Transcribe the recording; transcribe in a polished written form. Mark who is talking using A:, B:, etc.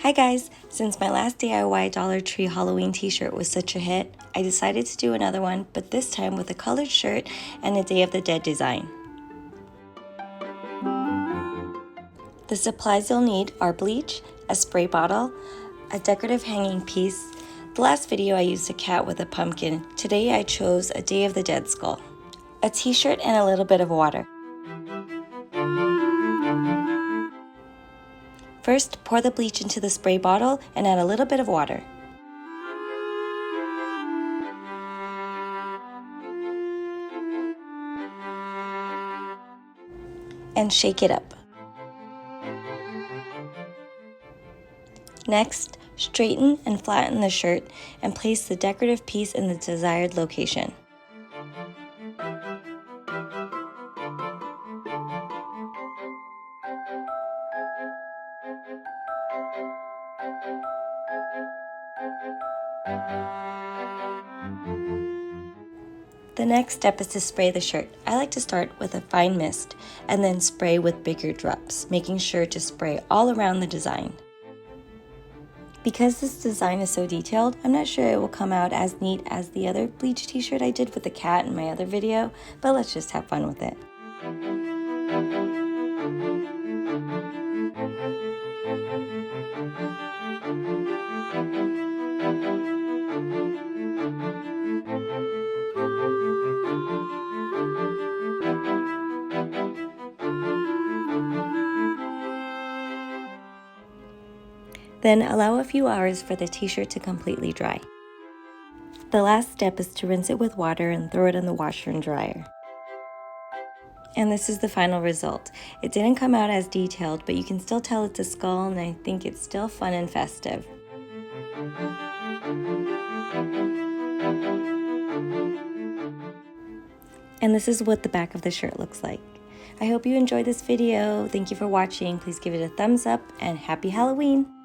A: Hi guys! Since my last DIY Dollar Tree Halloween t-shirt was such a hit, I decided to do another one, but this time with a colored shirt and a Day of the Dead design. The supplies you'll need are bleach, a spray bottle, a decorative hanging piece. The last video I used a cat with a pumpkin. Today I chose a Day of the Dead skull, a t-shirt, and a little bit of water. First, pour the bleach into the spray bottle and add a little bit of water. And shake it up. Next, straighten and flatten the shirt and place the decorative piece in the desired location. The next step is to spray the shirt. I like to start with a fine mist and then spray with bigger drops, making sure to spray all around the design. Because this design is so detailed, I'm not sure it will come out as neat as the other bleach t-shirt I did with the cat in my other video, but let's just have fun with it. Then allow a few hours for the t-shirt to completely dry. The last step is to rinse it with water and throw it in the washer and dryer. And this is the final result. It didn't come out as detailed, but you can still tell it's a skull, and I think it's still fun and festive. And this is what the back of the shirt looks like. I hope you enjoyed this video. Thank you for watching. Please give it a thumbs up and happy Halloween!